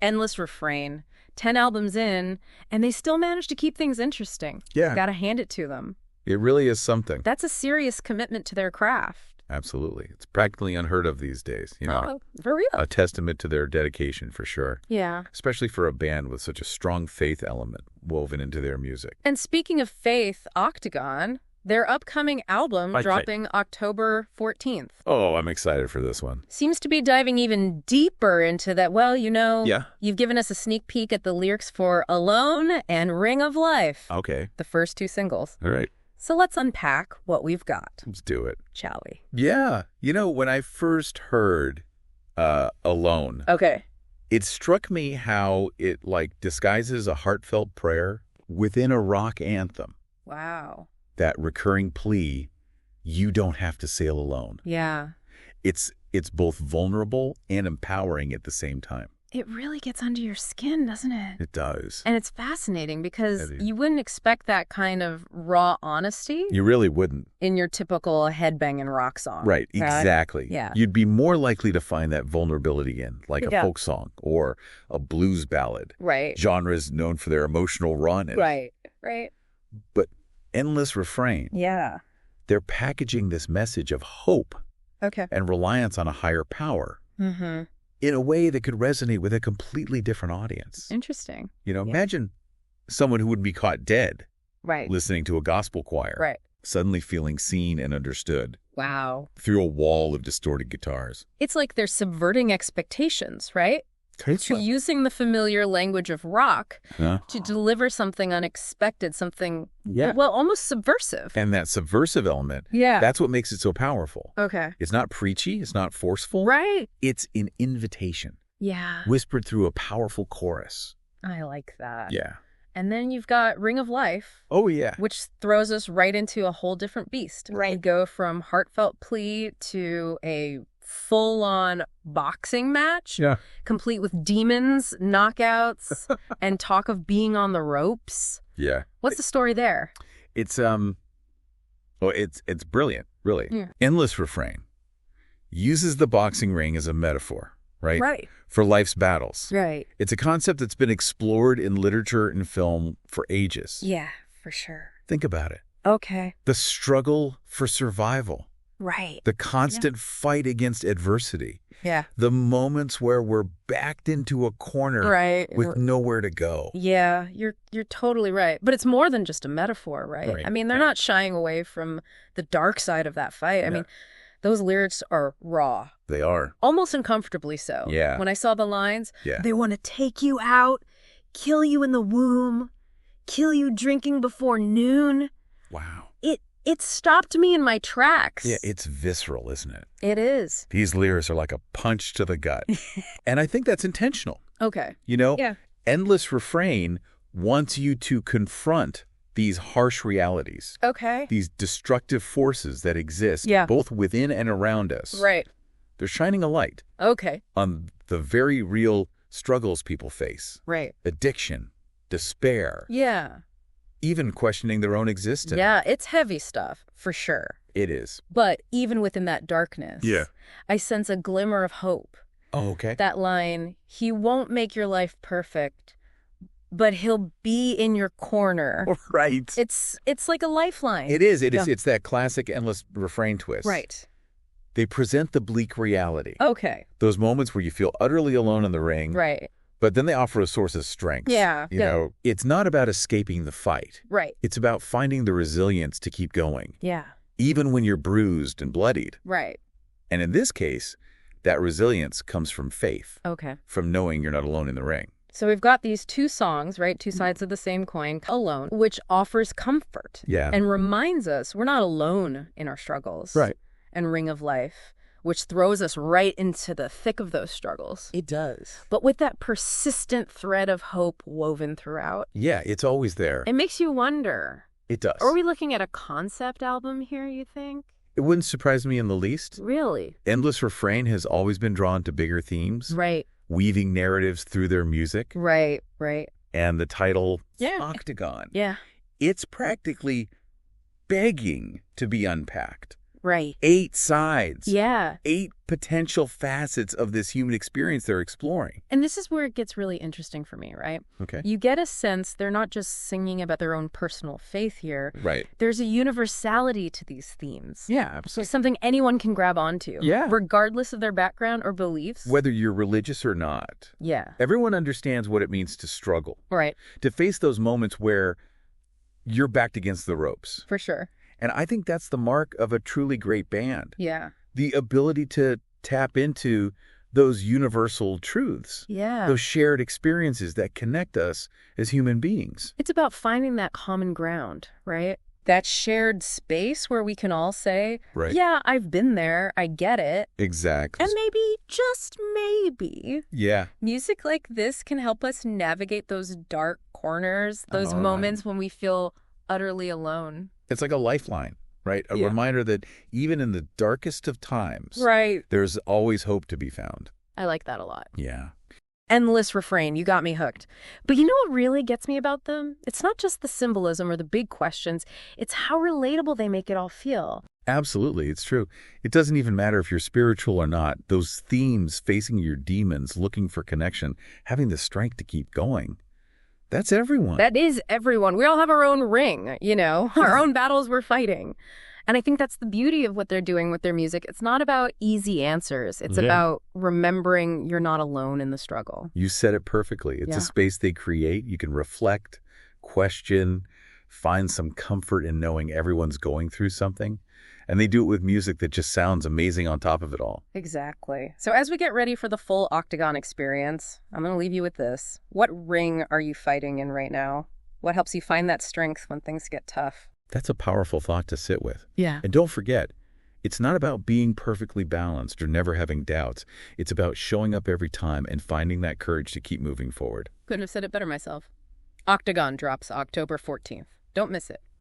Endless Refrain. 10 albums in, and they still manage to keep things interesting. Yeah. Gotta hand it to them. It really is something. That's a serious commitment to their craft. Absolutely. It's practically unheard of these days, Oh, for real. A testament to their dedication for sure. Yeah. Especially for a band with such a strong faith element woven into their music. And speaking of faith, Octagon, their upcoming album dropping October 14th. Oh, I'm excited for this one. Seems to be diving even deeper into that. Well, Yeah. you've given us a sneak peek at the lyrics for Alone and Ring of Life. Okay. The first 2 singles. All right. So let's unpack what we've got. Let's do it. Shall we? Yeah. When I first heard Alone, Okay. it struck me how it disguises a heartfelt prayer within a rock anthem. Wow. That recurring plea, you don't have to sail alone. Yeah. It's both vulnerable and empowering at the same time. It really gets under your skin, doesn't it? It does. And it's fascinating because It is. you wouldn't expect that kind of raw honesty You really wouldn't. in your typical headbanging rock song. Right, exactly. Yeah. You'd be more likely to find that vulnerability in, like a Yeah. folk song or a blues ballad. Right. Genres known for their emotional rawness. Right. But Endless Refrain, Yeah. they're packaging this message of hope Okay. and reliance on a higher power Mm-hmm. in a way that could resonate with a completely different audience. Interesting. Imagine someone who would be caught dead Right. listening to a gospel choir, Right. suddenly feeling seen and understood Wow. through a wall of distorted guitars. It's like they're subverting expectations, right? To using the familiar language of rock to deliver something unexpected, something, well, almost subversive. And that subversive element, Yeah. that's what makes it so powerful. Okay. It's not preachy, it's not forceful. Right. It's an invitation, Yeah. whispered through a powerful chorus. I like that. Yeah. And then you've got Ring of Life, Oh, yeah. which throws us right into a whole different beast. Right. We go from heartfelt plea to a full-on boxing match, Yeah. complete with demons, knockouts, and talk of being on the ropes. Yeah. What's the story there? It's it's brilliant, really. Yeah. Endless Refrain uses the boxing ring as a metaphor, right? Right. For life's battles. Right. It's a concept that's been explored in literature and film for ages. Yeah, for sure. Think about it. Okay. The struggle for survival, Right. the constant fight against adversity, Yeah. the moments where we're backed into a corner Right. with nowhere to go. Yeah, you're totally right. But it's more than just a metaphor, right? Right. I mean, they're not shying away from the dark side of that fight. I No. mean, those lyrics are raw, They are. almost uncomfortably so. Yeah. When I saw the lines, Yeah. they want to take you out, kill you in the womb, kill you drinking before noon. Wow. It stopped me in my tracks. Yeah, it's visceral, isn't it? It is. These lyrics are like a punch to the gut. And I think that's intentional. Okay. Yeah. Endless Refrain wants you to confront these harsh realities, Okay. these destructive forces that exist Yeah. both within and around us. Right. They're shining a light Okay. on the very real struggles people face. Right. Addiction, despair, Yeah. even questioning their own existence. Yeah, it's heavy stuff, for sure. It is. But even within that darkness, Yeah. I sense a glimmer of hope. Oh, okay. That line, he won't make your life perfect, but he'll be in your corner. Right. It's like a lifeline. It is. It's that classic Endless Refrain twist. Right. They present the bleak reality. Okay. Those moments where you feel utterly alone in the ring. Right. But then they offer a source of strength. Yeah. It's not about escaping the fight. Right. It's about finding the resilience to keep going, Yeah. even when you're bruised and bloodied. Right. And in this case, that resilience comes from faith, Okay. from knowing you're not alone in the ring. So we've got these 2 songs, right? 2 sides of the same coin, Alone, which offers comfort. Yeah. And reminds us we're not alone in our struggles. Right. And Ring of Life, which throws us right into the thick of those struggles. It does. But with that persistent thread of hope woven throughout. Yeah, it's always there. It makes you wonder, It does. are we looking at a concept album here, you think? It wouldn't surprise me in the least. Really? Endless Refrain has always been drawn to bigger themes, Right. weaving narratives through their music. Right. And the title, Yeah. Octagon. Yeah. It's practically begging to be unpacked. Right. 8 sides. Yeah. 8 potential facets of this human experience they're exploring. And this is where it gets really interesting for me, right? Okay. You get a sense they're not just singing about their own personal faith here. Right. There's a universality to these themes. Yeah, absolutely. Something anyone can grab onto. Yeah. Regardless of their background or beliefs. Whether you're religious or not. Yeah. Everyone understands what it means to struggle. Right. To face those moments where you're backed against the ropes. For sure. And I think that's the mark of a truly great band. Yeah. The ability to tap into those universal truths. Yeah. Those shared experiences that connect us as human beings. It's about finding that common ground, right? That shared space where we can all say, right. Yeah, I've been there. I get it. Exactly. And maybe, just maybe, yeah, music like this can help us navigate those dark corners, those moments when we feel utterly alone. It's like a lifeline, right? A reminder that even in the darkest of times, right, there's always hope to be found. I like that a lot. Yeah. Endless Refrain, you got me hooked. But you know what really gets me about them? It's not just the symbolism or the big questions. It's how relatable they make it all feel. Absolutely, it's true. It doesn't even matter if you're spiritual or not. Those themes, facing your demons, looking for connection, having the strength to keep going. That's everyone. That is everyone. We all have our own ring, our own battles we're fighting. And I think that's the beauty of what they're doing with their music. It's not about easy answers. It's about remembering you're not alone in the struggle. You said it perfectly. It's a space they create. You can reflect, question, find some comfort in knowing everyone's going through something. And they do it with music that just sounds amazing on top of it all. Exactly. So as we get ready for the full Octagon experience, I'm going to leave you with this. What ring are you fighting in right now? What helps you find that strength when things get tough? That's a powerful thought to sit with. Yeah. And don't forget, it's not about being perfectly balanced or never having doubts. It's about showing up every time and finding that courage to keep moving forward. Couldn't have said it better myself. Octagon drops October 14th. Don't miss it.